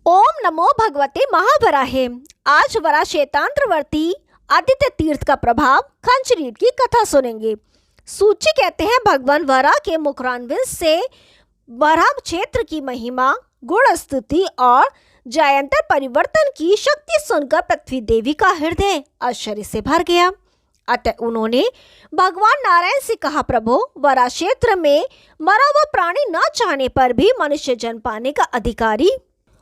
ओम नमो भगवते महावराहे। आज वराशेतांत्रवर्ती आदित्य तीर्थ का प्रभाव खंचरीट की कथा सुनेंगे। सूची कहते हैं भगवान वरा के मुखरान्वित से वराह क्षेत्र की महिमा, गुण स्तुति और जयंतर परिवर्तन की शक्ति सुनकर पृथ्वी देवी का हृदय आश्चर्य से भर गया। अतः उन्होंने भगवान नारायण से कहा, प्रभु, वरा क्षेत्र में मरा हुआ प्राणी न चाहने पर भी मनुष्य जन्म पाने का अधिकारी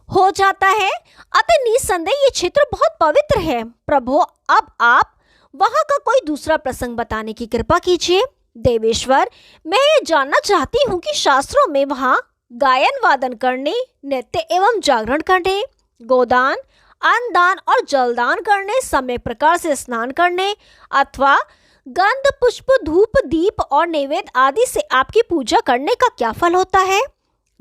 हो जाता है। अतः निसंदेह ये क्षेत्र बहुत पवित्र है। प्रभु, अब आप वहाँ का कोई दूसरा प्रसंग बताने की कृपा कीजिए। देवेश्वर, मैं ये जानना चाहती हूँ कि शास्त्रों में वहाँ गायन वादन करने, नृत्य एवं जागरण करने, गोदान, अन्नदान और जलदान करने, समय प्रकार से स्नान करने अथवा गंध, पुष्प, धूप, दीप और नैवेद्य आदि से आपकी पूजा करने का क्या फल होता है?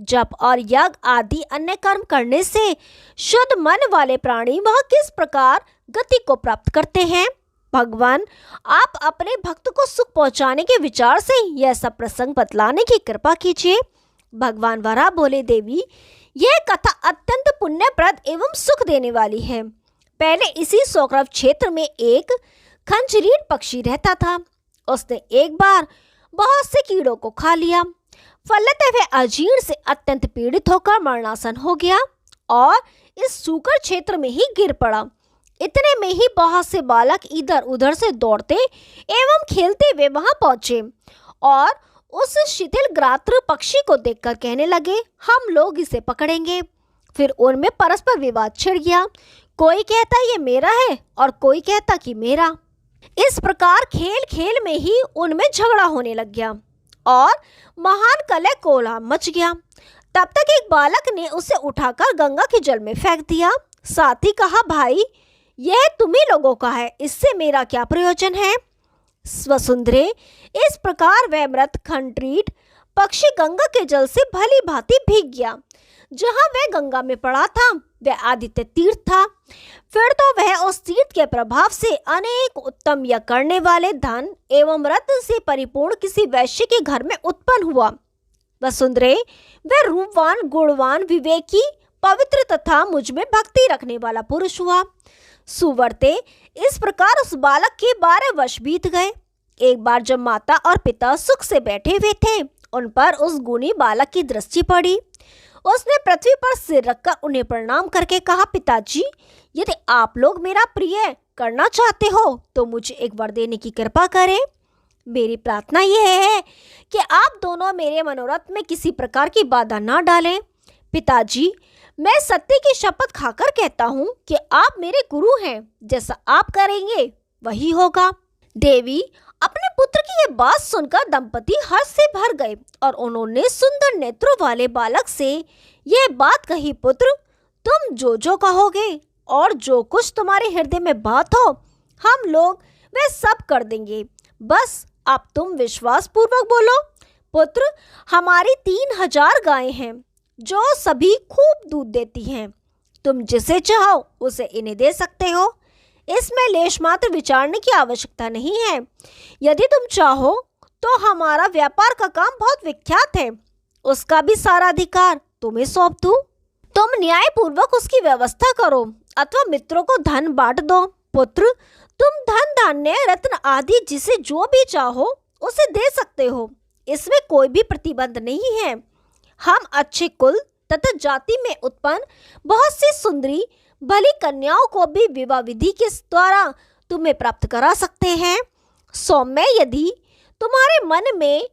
जप और यज्ञ आदि अन्य कर्म करने से शुद्ध मन वाले प्राणी वह किस प्रकार गति को प्राप्त करते हैं? भगवान, आप अपने भक्त को सुख पहुंचाने के विचार से यह सब प्रसंग बतलाने की कृपा कीजिए। भगवान वरा बोले, देवी, यह कथा अत्यंत पुण्यप्रद एवं सुख देने वाली है। पहले इसी सोक्रव क्षेत्र में एक खंचरीट पक्षी रहता था। उसने एक बार बहुत से कीड़ों को खा लिया। फलतः वह अजीर्ण से अत्यंत पीड़ित होकर मरणासन हो गया और इस सूकर क्षेत्र में ही गिर पड़ा। इतने में ही बहुत से बालक इधर उधर से दौड़ते एवं खेलते हुए वहां पहुंचे और उस शिथिल गात्र पक्षी को देखकर कहने लगे, हम लोग इसे पकड़ेंगे। फिर उनमें परस्पर विवाद छिड़ गया। कोई कहता ये मेरा है और कोई कहता कि मेरा। इस प्रकार खेल खेल में ही उनमें झगड़ा होने लग गया और महान कलह कोलाहल मच गया। तब तक एक बालक ने उसे उठाकर गंगा के जल में फेंक दिया। साथ ही कहा, भाई, यह तुम्ही लोगों का है, इससे मेरा क्या प्रयोजन है? स्वसुंदरे, इस प्रकार वह मृत खंचरीट पक्षी गंगा के जल से भली भांति भीग गया। जहां वह गंगा में पड़ा था वह आदित्य तीर्थ था। फिर तो वह उस तीर्थ के प्रभाव से अनेक उत्तम यज्ञ करने वाले धन एवं रत्न से परिपूर्ण किसी वैश्य के घर में उत्पन्न हुआ। वसुंधरे, वह रूपवान, गुणवान, विवेकी, पवित्र तथा मुझ में भक्ति रखने वाला पुरुष हुआ। सुवर्ते, इस प्रकार उस बालक के 12 वर्ष बीत गए। एक बार जब माता और पिता सुख से बैठे हुए थे, उन पर उस गुणी बालक की दृष्टि पड़ी। उसने पृथ्वी पर सिर रखकर उन्हें प्रणाम करके कहा, पिताजी, यदि आप लोग मेरा प्रिय करना चाहते हो तो मुझे एक वर देने की कृपा करें। मेरी प्रार्थना यह है कि आप दोनों मेरे मनोरथ में किसी प्रकार की बाधा न डालें। पिताजी, मैं सत्य की शपथ खाकर कहता हूँ कि आप मेरे गुरु हैं। जैसा आप करेंगे वही होगा। देवी, अपने पुत्र की यह बात सुनकर दंपति हर्ष से भर गए और उन्होंने सुंदर नेत्रों वाले बालक से यह बात कही, पुत्र, तुम जो कहोगे और जो कुछ तुम्हारे हृदय में बात हो, हम लोग वह सब कर देंगे। बस अब तुम विश्वास पूर्वक बोलो। पुत्र, हमारी 3000 गायें हैं जो सभी खूब दूध देती हैं। तुम जिसे चाहो उसे इन्हें दे सकते हो। इसमें लेश मात्र विचारने की आवश्यकता नहीं है। यदि तुम चाहो तो हमारा व्यापार का काम बहुत विख्यात है, उसका भी सारा अधिकार तुम्हें सौंप दूं। तुम न्याय पूर्वक उसकी व्यवस्था करो अथवा मित्रों को धन बांट दो। पुत्र, तुम धन, धान्य, रत्न आदि जिसे जो भी चाहो उसे दे सकते हो। इसमें कोई भी प्रतिबंध नहीं है। हम अच्छे कुल तथा जाति में उत्पन्न बहुत सी सुंदरी भली कन्याओं को भी विवाह विधि के द्वारा तुम्हें प्राप्त करा सकते हैं। सौम्य, यदि तुम्हारे मन में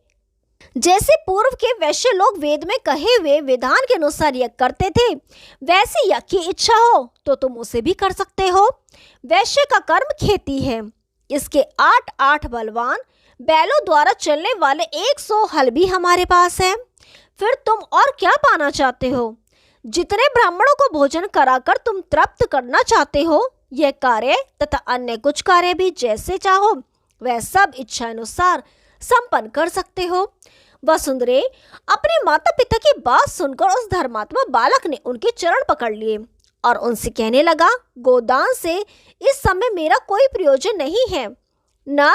जैसे पूर्व के वैश्य लोग वेद में कहे हुए विधान के अनुसार यज्ञ करते थे, वैसी यज्ञ की इच्छा हो तो तुम उसे भी कर सकते हो। वैश्य का कर्म खेती है। इसके 8 बलवान बैलों द्वारा चलने वाले 100 हल भी हमारे पास है। फिर तुम और क्या पाना चाहते हो? जितने ब्राह्मणों को भोजन कराकर तुम तृप्त करना चाहते हो, यह कार्य तथा अन्य कुछ कार्य भी जैसे चाहो वह सब इच्छा अनुसार संपन्न कर सकते हो। वसुंधरे, अपने माता पिता की बात सुनकर उस धर्मात्मा बालक ने उनके चरण पकड़ लिए और उनसे कहने लगा, गोदान से इस समय मेरा कोई प्रयोजन नहीं है, न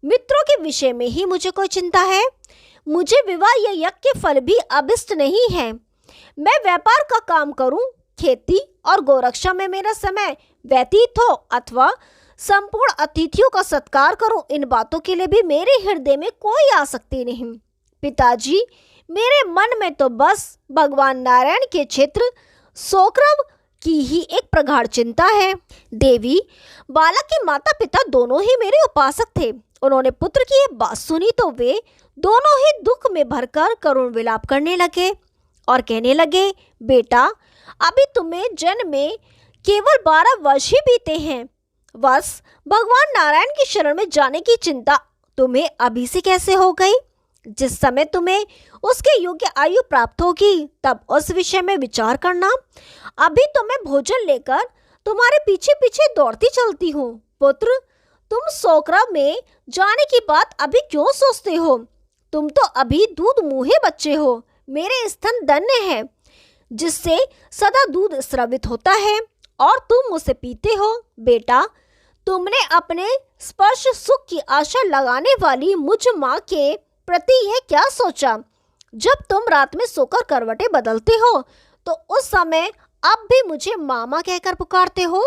मित्रों के विषय में ही मुझे कोई चिंता है। मुझे विवाह या यज्ञ के फल भी अभिष्ट नहीं है। मैं व्यापार का काम करूं खेती और गोरक्षा में मेरा समय व्यतीत हो अथवा संपूर्ण अतिथियों का सत्कार करूं, इन बातों के लिए भी मेरे हृदय में कोई आसक्ति नहीं। पिताजी, मेरे मन में तो बस भगवान नारायण के क्षेत्र सोक्रव की ही एक प्रगाढ़ चिंता है। देवी, बालक के माता पिता दोनों ही मेरे उपासक थे। उन्होंने पुत्र की ये बात सुनी तो वे दोनों ही दुख में भरकर करुण विलाप करने लगे और कहने लगे, बेटा, अभी तुम्हें जन्म में केवल 12 वर्ष ही बीते हैं। बस भगवान नारायण की शरण में जाने की चिंता तुम्हें अभी से कैसे हो गई? जिस समय तुम्हें उसके योग्य आयु प्राप्त होगी तब उस विषय में विचार करना। अभी तो मैं भोजन लेकर तुम्हारे पीछे पीछे दौड़ती चलती हूँ। पुत्र, तुम सोक्रव में जाने की बात अभी क्यों सोचते हो? तुम तो अभी दूध मुँहे बच्चे हो। मेरे स्तन धन्य है जिससे सदा दूध स्रावित होता है और तुम उसे पीते हो। बेटा, तुमने अपने स्पर्श सुख की आशा लगाने वाली मुझ माँ के प्रति यह क्या सोचा? जब तुम रात में सोकर करवटें बदलते हो तो उस समय अब भी मुझे मामा कहकर पुकारते हो।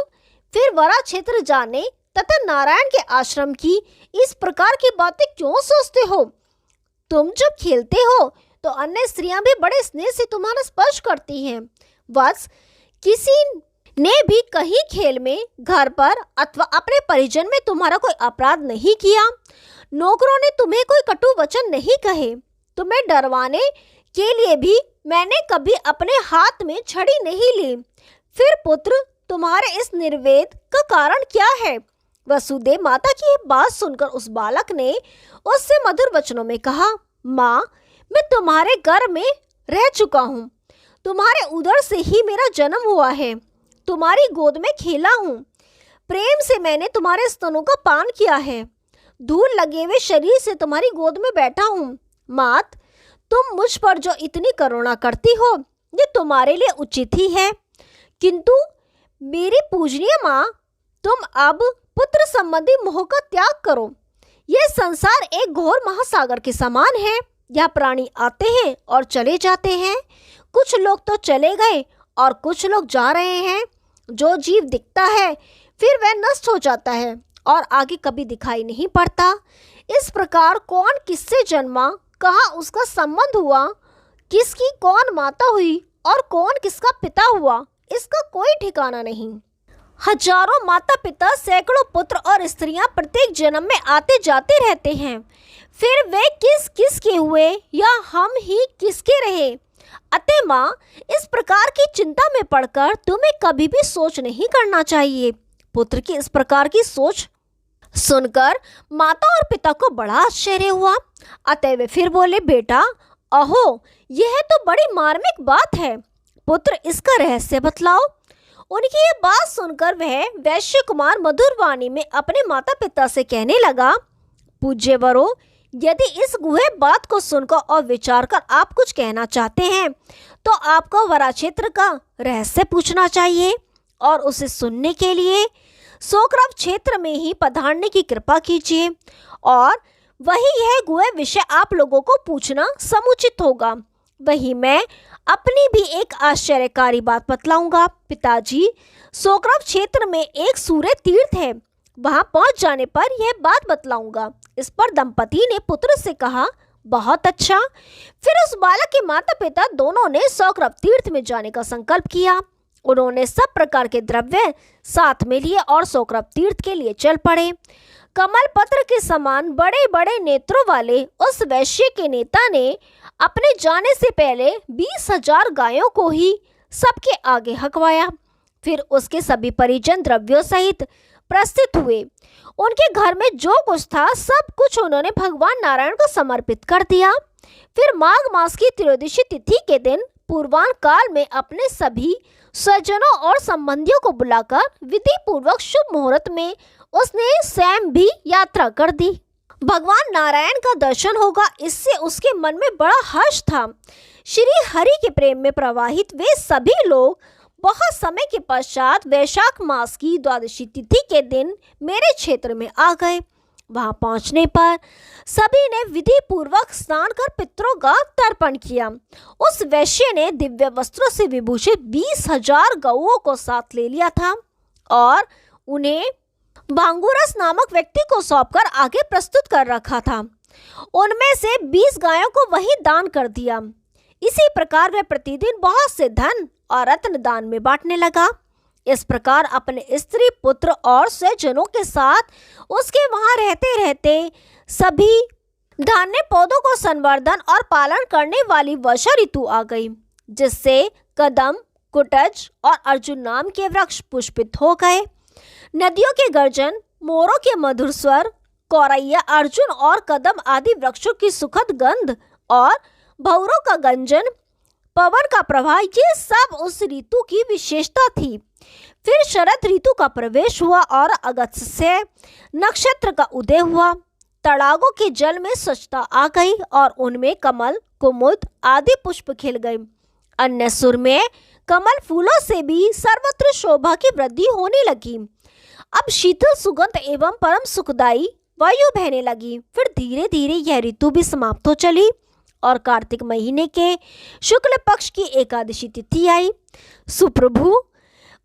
फिर वरा क्षेत्र जाने तथा नारायण के आश्रम की इस प्रकार की बातें क्यों सोचते हो? तुम जब खेलते हो तो अन्य स्त्रियां भी बड़े स्नेह से तुम्हारा स्पर्श करती हैं। वत्स, किसी ने भी कहीं खेल में, घर पर अथवा अपने परिजन में तुम्हारा कोई अपराध नहीं किया। नौकरों ने तुम्हें कोई कटु वचन नहीं कहे। तुम्हें डरवाने के लिए भी मैंने कभी अपने हाथ में छड़ी नहीं ली। फिर पुत्र, तुम्हारे इस निर्वेद का कारण क्या है? वसुदेव माता की बात सुनकर उस बालक ने उससे मधुर वचनों में कहा, माँ, मैं तुम्हारे गर्भ में रह चुका हूँ। तुम्हारे उदर से ही मेरा जन्म हुआ है। तुम्हारी गोद में खेला हूँ। प्रेम से मैंने तुम्हारे स्तनों का पान किया है। धूल लगे हुए शरीर से तुम्हारी गोद में बैठा हूँ। मात, तुम मुझ पर जो इतनी करुणा करती हो ये तुम्हारे लिए उचित ही है, किंतु मेरी पूजनीय माँ, तुम अब पुत्र संबंधी मोह का त्याग करो। यह संसार एक घोर महासागर के समान है। यह प्राणी आते हैं और चले जाते हैं। कुछ लोग तो चले गए और कुछ लोग जा रहे हैं। जो जीव दिखता है फिर वह नष्ट हो जाता है और आगे कभी दिखाई नहीं पड़ता। इस प्रकार कौन किससे जन्मा, कहाँ उसका संबंध हुआ, किसकी कौन माता हुई और कौन किसका पिता हुआ, इसका कोई ठिकाना नहीं। हजारों माता पिता, सैकड़ों पुत्र और स्त्रियां प्रत्येक जन्म में आते जाते रहते हैं। फिर वे किस किस के हुए या हम ही किसके रहे? अतः माँ, इस प्रकार की चिंता में पड़कर तुम्हें कभी भी सोच नहीं करना चाहिए। पुत्र की इस प्रकार की सोच सुनकर माता और पिता को बड़ा आश्चर्य हुआ। अतः वे फिर बोले, बेटा, अहो, यह तो बड़ी मार्मिक बात है। पुत्र, इसका रहस्य बतलाओ। उनकी ये बात सुनकर वह वैश्य कुमार मधुर वाणी में अपने माता पिता से कहने लगा, पूज्य वरो, यदि इस गुहे बात को सुनकर और विचार कर आप कुछ कहना चाहते हैं तो आपको वरा क्षेत्र का रहस्य पूछना चाहिए और उसे सुनने के लिए सोक्रव क्षेत्र में ही पधारने की कृपा कीजिए और वही यह गुहे विषय आप लोगों को पूछना समुचित होगा। वही मैं अपनी भी एक आश्चर्यकारी बात बतलाऊंगा। पिताजी, सोक्रव क्षेत्र में एक सूर्य तीर्थ है, वहां पहुंच जाने पर यह बात बतलाऊंगा। इस पर दंपति ने पुत्र से कहा, बहुत अच्छा। फिर उस बालक के माता पिता दोनों ने सोक्रव तीर्थ में जाने का संकल्प किया। उन्होंने सब प्रकार के द्रव्य साथ में लिए और सोक्रव तीर्थ के लिए चल पड़े। कमल पत्र के समान बड़े बड़े नेत्रों वाले उस वैश्य के नेता ने अपने जाने से पहले 20,000 गायों को ही सबके आगे हकवाया। फिर उसके सभी परिजन द्रव्यों सहित प्रस्थित हुए। उनके घर में जो कुछ था सब कुछ उन्होंने भगवान नारायण को समर्पित कर दिया। फिर माघ मास की त्रयोदशी तिथि के दिन पूर्वाह्न काल में अपने सभी स्वजनों और संबंधियों को बुलाकर विधि पूर्वक शुभ मुहूर्त में उसने स्वयं भी यात्रा कर दी। भगवान नारायण का दर्शन होगा, इससे उसके मन में बड़ा हर्ष था। श्री हरि के प्रेम में प्रवाहित वे सभी लोग बहुत समय के पश्चात वैशाख मास की द्वादशी तिथि के दिन मेरे क्षेत्र में आ गए। वहां पहुंचने पर सभी ने विधि पूर्वक स्नान कर पितरों का तर्पण किया। उस वैश्य ने दिव्य वस्त्रों से विभूषित 20,000 गौओं को साथ ले लिया था और उन्हें भांगुरस नामक व्यक्ति को सौंपकर आगे प्रस्तुत कर रखा था। उनमें से 20 गायों को वही दान कर दिया। इसी प्रकार वह प्रतिदिन बहुत से धन और रत्न दान में बांटने लगा। इस प्रकार अपने स्त्री पुत्र और स्वजनों के साथ उसके वहां रहते रहते सभी धान्य पौधों को संवर्धन और पालन करने वाली वर्षा ऋतु आ गई, जिससे कदम, कुटज और अर्जुन नाम के वृक्ष पुष्पित हो गए। नदियों के गर्जन, मोरों के मधुर स्वर, कौरैया, अर्जुन और कदम आदि वृक्षों की सुखद गंध और भौरों का गंजन, पवन का प्रवाह, ये सब उस ऋतु की विशेषता थी। फिर शरद ऋतु का प्रवेश हुआ और अगस्त से नक्षत्र का उदय हुआ। तड़ागों के जल में स्वच्छता आ गई और उनमें कमल, कुमुद आदि पुष्प खिल गए। अन्य सुर में कमल फूलों से भी सर्वत्र शोभा की वृद्धि होने लगी। अब शीतल सुगंध एवं परम सुखदायी वायु बहने लगी। फिर धीरे धीरे यह ऋतु भी समाप्त हो चली और कार्तिक महीने के शुक्ल पक्ष की एकादशी तिथि आई। सुप्रभु,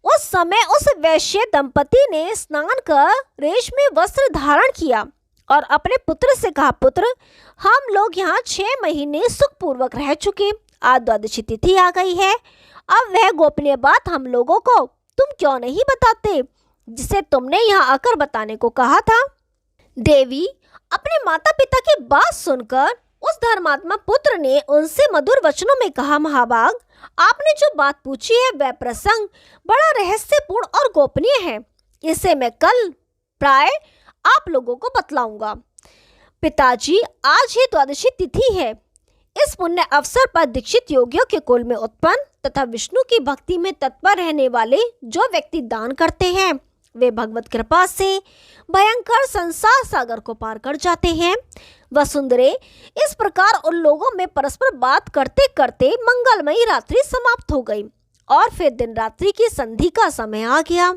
उस समय उस वैश्य दंपति ने स्नान कर रेशमी वस्त्र धारण किया और अपने पुत्र से कहा, पुत्र, हम लोग यहाँ 6 महीने सुखपूर्वक रह चुके। आज द्वादशी तिथि आ गई है। अब वह गोपनीय बात हम लोगों को तुम क्यों नहीं बताते, जिसे तुमने यहाँ आकर बताने को कहा था। देवी अपने माता पिता की बात सुनकर उस धर्मात्मा पुत्र ने उनसे मधुर वचनों में कहा, महाभाग, आपने जो बात पूछी है वह प्रसंग बड़ा रहस्यपूर्ण और गोपनीय है। इसे मैं कल प्राय आप लोगों को बतलाऊंगा। पिताजी, आज ही द्वादशी तिथि है। इस पुण्य अवसर पर दीक्षित योगियों के कुल में उत्पन्न तथा विष्णु की भक्ति में तत्पर रहने वाले जो व्यक्ति दान करते हैं, वे भगवत कृपा से भयंकर संसार सागर को पार कर जाते हैं। वसुंधरे, इस प्रकार उन लोगों में परस्पर बात करते करते मंगलमयी रात्रि समाप्त हो गई और फिर दिन रात्रि की संधि का समय आ गया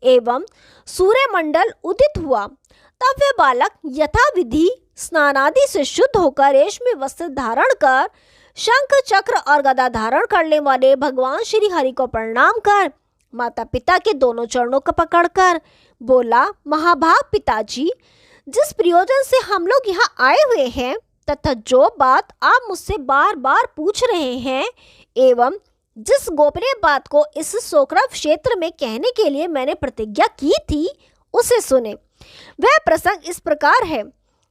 एवं सूर्य मंडल उदित हुआ। तब वे बालक यथाविधि स्नानादि से शुद्ध होकर रेशमी वस्त्र धारण कर शंख, चक्र और गदा धारण करने वाले भगवान श्री हरि को प्रणाम कर माता पिता के दोनों चरणों को पकड़कर बोला, महाभाग पिताजी, जिस प्रयोजन से हम लोग यहाँ आए हुए हैं तथा जो बात आप मुझसे बार बार पूछ रहे हैं एवं जिस गोपनीय बात को इस सोकरव क्षेत्र में कहने के लिए मैंने प्रतिज्ञा की थी, उसे सुने। वह प्रसंग इस प्रकार है।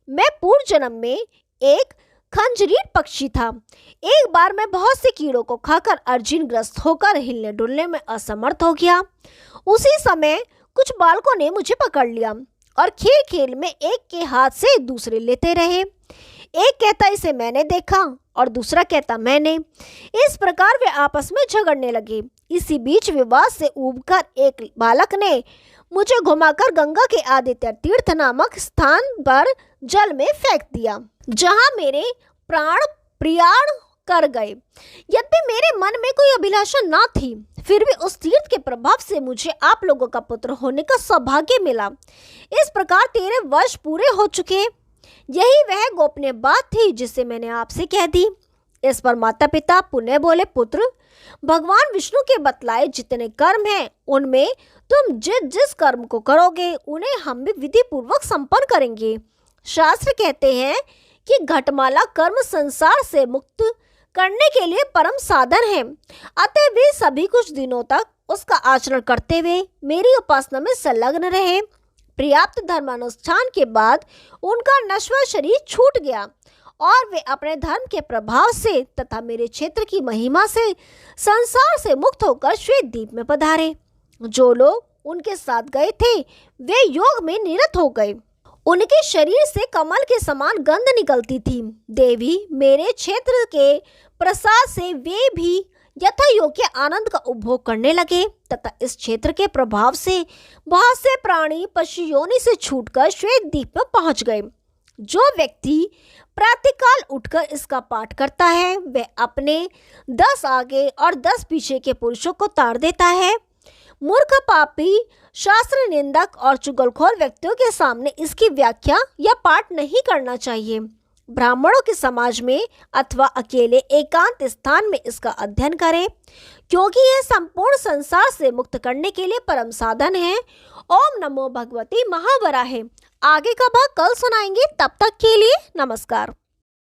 मैं पूर्व जन्म में एक खंजरीट पक्षी था। एक बार मैं बहुत से कीड़ों को खाकर अर्जिनग्रस्त होकर हिलने डुलने में असमर्थ हो गया। उसी समय कुछ बालकों ने मुझे पकड़ लिया और खेल खेल में एक के हाथ से दूसरे लेते रहे। एक कहता इसे मैंने देखा और दूसरा कहता मैंने। इस प्रकार वे आपस में झगड़ने लगे। इसी बीच विवाद से ऊबकर एक बालक ने मुझे घुमाकर गंगा के आदित्य तीर्थ नामक स्थान पर जल में फेंक दिया, जहां मेरे प्राण प्रियाण कर गए। यद्यपि मेरे मन में कोई अभिलाषा न थी, फिर भी उस तीर्थ के प्रभाव से मुझे आप लोगों का पुत्र होने का सौभाग्य मिला। इस प्रकार 13 वर्ष पूरे हो चुके। यही वह गोपनीय बात थी जिसे मैंने आपसे कह दी। इस पर माता पिता पुनः बोले, पुत्र, भगवान विष्णु के बतलाए जितने कर्म हैं उनमें तुम जिस जिस कर्म को करोगे उन्हें हम भी विधि पूर्वक संपन्न करेंगे। शास्त्र कहते हैं कि घटमाला कर्म संसार से मुक्त करने के लिए परम साधन है। अतः वे सभी कुछ दिनों तक उसका आचरण करते हुए मेरी उपासना में संलग्न रहे। पर्याप्त धर्मानुष्ठान के बाद उनका नश्वर शरीर छूट गया और वे अपने धर्म के प्रभाव से तथा मेरे क्षेत्र की महिमा से संसार से मुक्त होकर श्वेत द्वीप में पधारे। जो लोग उनके साथ गए थे वे योग में निरत हो गए। उनके शरीर से कमल के समान गंध निकलती थी। देवी, मेरे क्षेत्र के प्रसाद से वे भी यथा योग्य आनंद का उपभोग करने लगे तथा इस क्षेत्र के प्रभाव से बहुत से प्राणी पशु योनि से छूटकर श्वेत द्वीप में पहुंच गए। जो व्यक्ति प्रातःकाल उठकर इसका पाठ करता है वह अपने 10 आगे और 10 पीछे के पुरुषों को ताड़ देता है। मूर्ख, पापी, शास्त्र निंदक और चुगलखोर व्यक्तियों के सामने इसकी व्याख्या या पाठ नहीं करना चाहिए। ब्राह्मणों के समाज में अथवा अकेले एकांत स्थान में इसका अध्ययन करें, क्योंकि यह संपूर्ण संसार से मुक्त करने के लिए परम साधन है। ओम नमो भगवते महावराहे। आगे का भाग कल सुनाएंगे, तब तक के लिए नमस्कार।